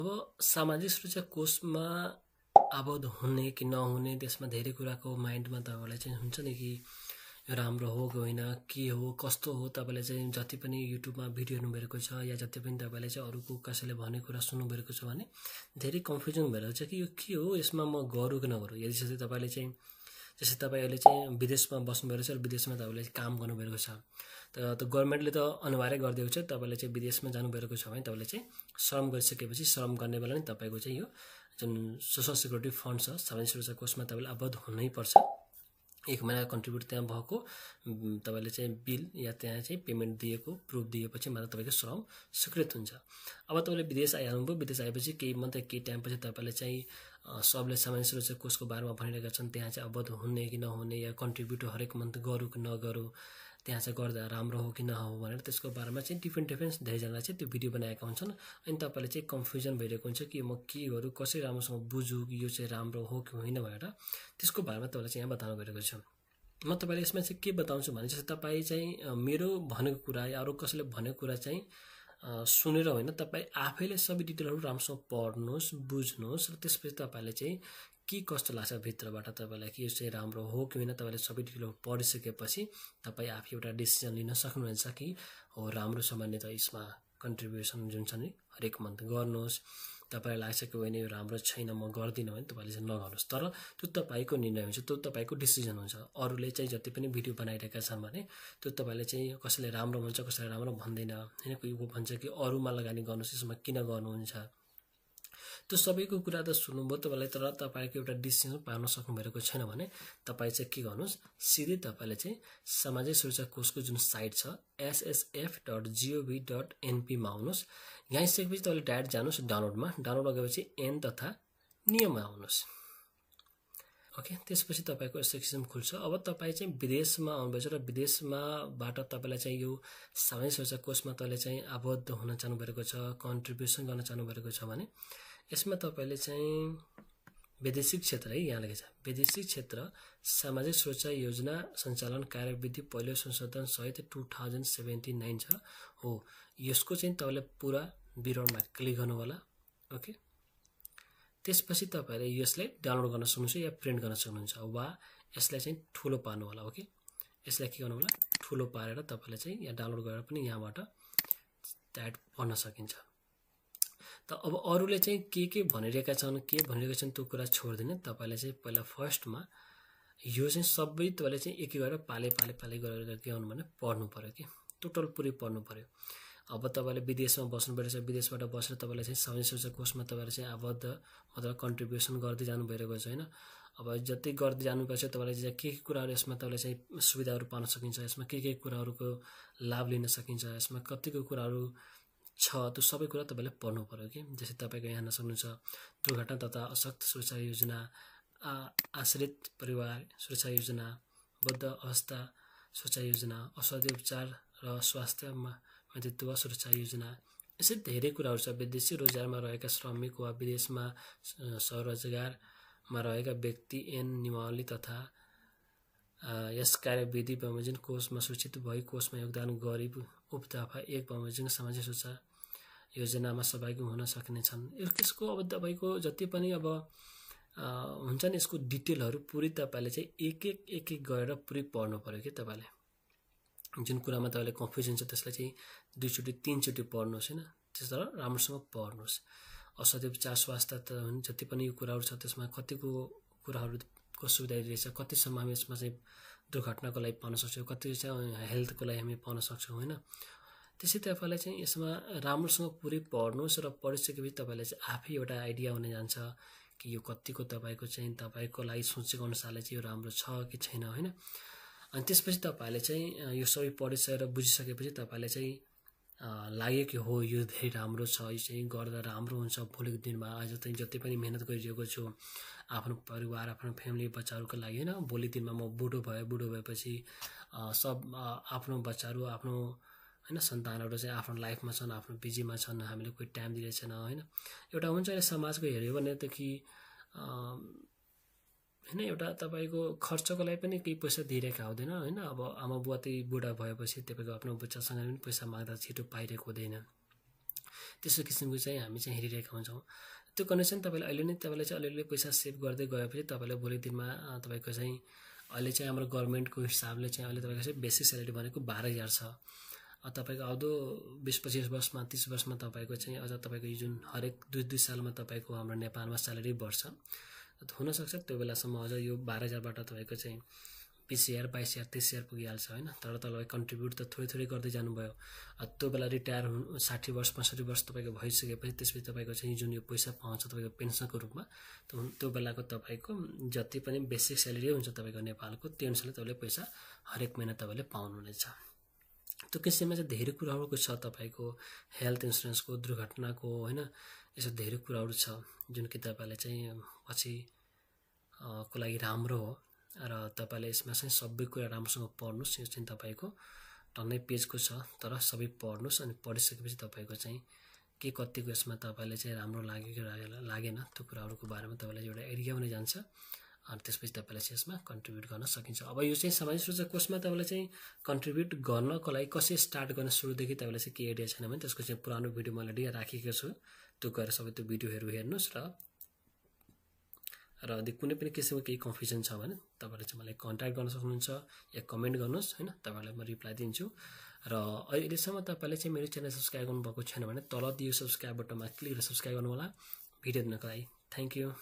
अब सामाजिक सुरक्षा कोषमा आबद्ध हुने कि नहुने त्यसमा धेरै कुराको माइन्डमा तपाईँलाई चाहिँ हुन्छ नि कि यो राम्रो हो कि होइन, के हो कस्तो हो। तपाईँले चाहिँ जति पनि युट्युबमा भिडियो हेर्नुभएको छ या जति पनि तपाईँले चाहिँ अरूको कसैले भनेको कुरा सुन्नुभएको छ भने धेरै कन्फ्युजन भइरहेको छ कि यो के हो, यसमा म गरौँ कि नगरौँ। यदि जस्तै तपाईँले चाहिँ जस्तै तपाईँ अहिले चाहिँ विदेशमा बस्नुभएको छ र विदेशमा तपाईँले काम गर्नुभएको छ, त गभर्मेन्टले त अनिवार्य गरिदिएको छ तपाईँले चाहिँ विदेशमा जानुभएको छ भने तपाईँले चाहिँ श्रम गरिसकेपछि श्रम गर्ने बेला नै तपाईँको चाहिँ यो जुन सोसल सिक्युरिटी फन्ड छ, सामाजिक सुरक्षा कोषमा तपाईँले आबद्ध हुनैपर्छ। 1 महिना कन्ट्रिब्युट त्यहाँ भएको तपाईँले चाहिँ बिल या त्यहाँ चाहिँ पेमेन्ट दिएको प्रुफ दिएपछि मात्र तपाईँको श्रम स्वीकृत हुन्छ। अब तपाईँले विदेश आइहाल्नुभयो, विदेश आएपछि केही टाइमपछि तपाईँले चाहिँ सबले सामाजिक सुरक्षा कोषको बारेमा भनिरहेका छन्, त्यहाँ चाहिँ आबद्ध हुने कि नहुने या कन्ट्रिब्युट हरेक मन्थ गरौँ कि नगरौँ, त्यहाँ चाहिँ गर्दा राम्रो हो कि नहो भनेर त्यसको बारेमा चाहिँ डिफ्रेन्ट धेरैजनाले चाहिँ त्यो भिडियो बनाएका हुन्छन्। अनि तपाईँले चाहिँ कन्फ्युजन भइरहेको हुन्छ कि म के गरौँ, कसरी राम्रोसँग बुझौँ कि यो चाहिँ राम्रो हो कि होइन भनेर त्यसको बारेमा तपाईँलाई चाहिँ यहाँ बताउनु गइरहेको छु। म तपाईँलाई यसमा चाहिँ के बताउँछु भने जस्तै तपाईँ चाहिँ मेरो भनेको कुरा या अरू कसैले भनेको कुरा चाहिँ सुनेर होइन, तपाईँ आफैले सबै डिटेलहरू राम्रोसँग पढ्नुहोस्, बुझ्नुहोस् र त्यसपछि तपाईँले चाहिँ के कस्तो लाग्छ भित्रबाट तपाईँलाई कि यो चाहिँ राम्रो हो कि होइन, तपाईँले सबै डिटेलहरू पढिसकेपछि तपाईँ आफै एउटा डिसिजन लिन सक्नुहुनेछ कि हो राम्रो छ भने त यसमा कन्ट्रिब्युसन जुन छ नि हरेक मन्थ गर्नुहोस्। तपाईँलाई लाग्छ कि होइन यो राम्रो छैन म गर्दिनँ भने तपाईँले चाहिँ नगर्नुहोस्। तर त्यो तपाईँको निर्णय हुन्छ, त्यो तपाईँको डिसिजन हुन्छ। अरूले चाहिँ जति पनि भिडियो बनाइरहेका छन् भने त्यो तपाईँले चाहिँ कसैले राम्रो भन्छ कसैले राम्रो भन्दैन होइन। कोही भन्छ कि अरूमा लगानी गर्नुहोस्, यसमा किन गर्नुहुन्छ, त्यो सबैको कुरा त सुन्नुभयो तपाईँलाई। तर तपाईँको एउटा डिसिजन पार्न सक्नुभएको छैन भने तपाईँ चाहिँ के गर्नुहोस्, सिधै तपाईँले चाहिँ सामाजिक सुरक्षा कोषको जुन साइट छ ssf.gov.np मा आउनुहोस्। यहाँ आइसकेपछि तपाईँले डाइरेक्ट जानुहोस् डाउनलोडमा गएपछि एन तथा नियममा आउनुहोस्। ओके, त्यसपछि तपाईँको सेक्सन खुल्छ। अब तपाईँ चाहिँ विदेशमा आउनुभएछ र विदेशमाबाट तपाईँलाई चाहिँ यो सामाजिक सुरक्षा कोषमा तपाईँले चाहिँ आबद्ध हुन चाहनुभएको छ, कन्ट्रिब्युसन गर्न चाहनुभएको छ भने यसमा तपाईँले चाहिँ वैदेशिक क्षेत्र है, यहाँ लेखेको छ वैदेशिक क्षेत्र सामाजिक सुरक्षा योजना सञ्चालन कार्यविधि पहिलो संशोधन सहित 2079 छ हो। यसको चाहिँ तपाईँले पुरा विवरणमा क्लिक गर्नु होला। ओके, त्यसपछि तपाईँले यसलाई डाउनलोड गर्न सक्नुहुन्छ या प्रिन्ट गर्न सक्नुहुन्छ वा यसलाई चाहिँ ठुलो पार्नु होला। ओके, यसलाई के गर्नु होला, ठुलो पारेर तपाईँले चाहिँ यहाँ डाउनलोड गरेर पनि यहाँबाट डाइरेक्ट पढ्न सकिन्छ। त अब अरूले चाहिँ के भनिरहेका छन् त्यो कुरा छोड्दिने। तपाईँले चाहिँ पहिला फर्स्टमा यो चाहिँ सबै तपाईँले चाहिँ एक गरेर पाले गरेर के गर्नु भने पढ्नु पर्यो कि टोटल पुरै पढ्नु पर्यो। अब तपाईँले विदेशमा बस्नुपर्छ, विदेशबाट बसेर तपाईँले चाहिँ सामाजिक सुरक्षा कोषमा तपाईँले चाहिँ आबद्ध मतलब कन्ट्रिब्युसन गर्दै जानु भइरहेको छ होइन। अब जति गर्दै जानुपर्छ तपाईँले चाहिँ के कुराहरू यसमा तपाईँले चाहिँ सुविधाहरू पाउन सकिन्छ, यसमा के कुराहरूको लाभ लिन सकिन्छ, यसमा कतिको कुराहरू छ, त्यो सबै कुरा तपाईँले पढ्नु पर्यो कि। जस्तै तपाईँको यहाँ हेर्न सक्नुहुन्छ दुर्घटना तथा अशक्त सुरक्षा योजना, आश्रित परिवार सुरक्षा योजना, वृद्ध अवस्था सुरक्षा योजना, औषधि उपचार र स्वास्थ्यमा मातृत्व सुरक्षा योजना, यसै धेरै कुराहरू छ। विदेशी रोजगारमा रहेका श्रमिक वा विदेशमा स्वरोजगारमा रहेका व्यक्ति ऐन नियमावली तथा यस कार्यविधि बमोजिम कोषमा सूचित भई कोषमा योगदान गरी उपदफा 1 बमोजिम सामाजिक सुरक्षा योजनामा सहभागी हुन सक्नेछन्। यसको अब तपाईँको जति पनि अब हुन्छ नि यसको डिटेलहरू पुरै तपाईँले चाहिँ एक गरेर पुरै पढ्नु पर्यो कि। तपाईँले जुन कुरामा तपाईँले कन्फ्युजन छ त्यसलाई चाहिँ 2 चोटि 3 चोटि पढ्नुहोस् होइन, त्यस तरह राम्रोसँग पढ्नुहोस्। औषधि उपचार स्वास्थ्य त जति पनि यो कुराहरू छ त्यसमा कतिको कुराहरूको सुविधा रहेछ, कतिसम्म हामी यसमा चाहिँ दुर्घटनाको लागि पाउन सक्छौँ, कति चाहिँ हेल्थको लागि हामी पाउन सक्छौँ होइन। त्यसै तपाईँलाई चाहिँ यसमा राम्रोसँग पुरै पढ्नुहोस् र पढिसकेपछि तपाईँलाई चाहिँ आफै एउटा आइडिया हुन जान्छ कि यो कतिको तपाईँको चाहिँ तपाईँको लागि सोचेको अनुसारले चाहिँ यो राम्रो छ कि छैन होइन। अनि त्यसपछि तपाईँले चाहिँ यो सबै पढिसकेर बुझिसकेपछि तपाईँले चाहिँ लाग्यो कि हो यो धेरै राम्रो छ, यो चाहिँ गर्दा राम्रो हुन्छ भोलिको दिनमा। आज चाहिँ जति पनि मेहनत गरिरहेको छु आफ्नो परिवार आफ्नो फ्यामिली बच्चाहरूको लागि होइन, भोलि दिनमा म बुढो भएपछि सब आफ्नो बच्चाहरू आफ्नो होइन सन्तानहरू चाहिँ आफ्नो लाइफमा छन्, आफ्नो बिजीमा छन्, हामीले कोही टाइम दिएको छैन होइन। एउटा हुन्छ अहिले समाजको हेऱ्यो भने त कि होइन एउटा तपाईँको खर्चको लागि पनि केही पैसा दिइरहेका हुँदैन होइन। अब आमा बुवा त्यही बुढा भएपछि तपाईँको आफ्नो बच्चासँग पनि पैसा माग्दा छिटो पाइरहेको हुँदैन। त्यस्तो किसिमको चाहिँ हामी चाहिँ हेरिरहेका हुन्छौँ। त्यो कन्डिसन तपाईँले अहिले नै तपाईँले चाहिँ अलिअलि पैसा सेभ गर्दै गएपछि तपाईँले भोलि दिनमा तपाईँको चाहिँ अहिले चाहिँ हाम्रो गभर्मेन्टको हिसाबले चाहिँ अहिले तपाईँको चाहिँ बेसिक स्यालेरी भनेको 12,000 छ। तपाईँको आउँदो 20-25 वर्षमा 30 वर्षमा तपाईँको चाहिँ अझ तपाईँको यो जुन हरेक 2-2 सालमा तपाईँको हाम्रो नेपालमा स्यालेरी बढ्छ। हुनसक्छ त्यो बेलासम्म अझ यो 12,000बाट तपाईँको चाहिँ 20,000 22,000 30,000 पुगिहाल्छ होइन। तर तपाईँले कन्ट्रिब्युट त थोरै थोरै गर्दै जानुभयो। त्यो बेला रिटायर 60 वर्ष 65 वर्ष तपाईँको भइसकेपछि त्यसपछि तपाईँको चाहिँ जुन यो पैसा पाउँछ तपाईँको पेन्सनको रूपमा त्यो बेलाको तपाईँको जति पनि बेसिक स्यालेरी हुन्छ तपाईँको नेपालको त्यो अनुसारले तपाईँले पैसा हरेक महिना तपाईँले पाउनुहुनेछ। त्यो किसिममा चाहिँ धेरै कुराहरूको छ तपाईँको हेल्थ इन्सुरेन्सको दुर्घटनाको होइन यसो धेरै कुराहरू छ जुन कि तपाईँले चाहिँ पछि को लागि राम्रो हो र तपाईँले यसमा चाहिँ सबै कुरा राम्रोसँग पढ्नुहोस्। यो चाहिँ तपाईँको टन्नै पेजको छ तर सबै पढ्नुहोस् अनि पढिसकेपछि तपाईँको चाहिँ के कतिको यसमा तपाईँले चाहिँ राम्रो लागेन त्यो कुराहरूको बारेमा तपाईँलाई एउटा एरिया हुन जान्छ अनि त्यसपछि तपाईँले चाहिँ यसमा कन्ट्रिब्युट गर्न सकिन्छ। अब यो चाहिँ सामाजिक सुरक्षा कोषमा तपाईँले चाहिँ कन्ट्रिब्युट गर्नको लागि कसरी स्टार्ट गर्न सुरुदेखि तपाईँलाई चाहिँ के आइडिया छैन भने त्यसको चाहिँ पुरानो भिडियो मैले राखेको छु, त्यो गएर सबै त्यो भिडियोहरू हेर्नुहोस् र यदि कुनै पनि किसिमको केही कन्फ्युजन छ भने तपाईँले चाहिँ मलाई कन्ट्याक्ट गर्न सक्नुहुन्छ या कमेन्ट गर्नुहोस् होइन, तपाईँलाई म रिप्लाई दिन्छु। र अहिलेसम्म तपाईँले चाहिँ मेरो च्यानल सब्सक्राइब गर्नुभएको छैन भने तल दियो सब्सक्राइब बटनमा क्लिक गरेर सब्सक्राइब गर्नु होला भिडियो दिनको लागि। Thank you.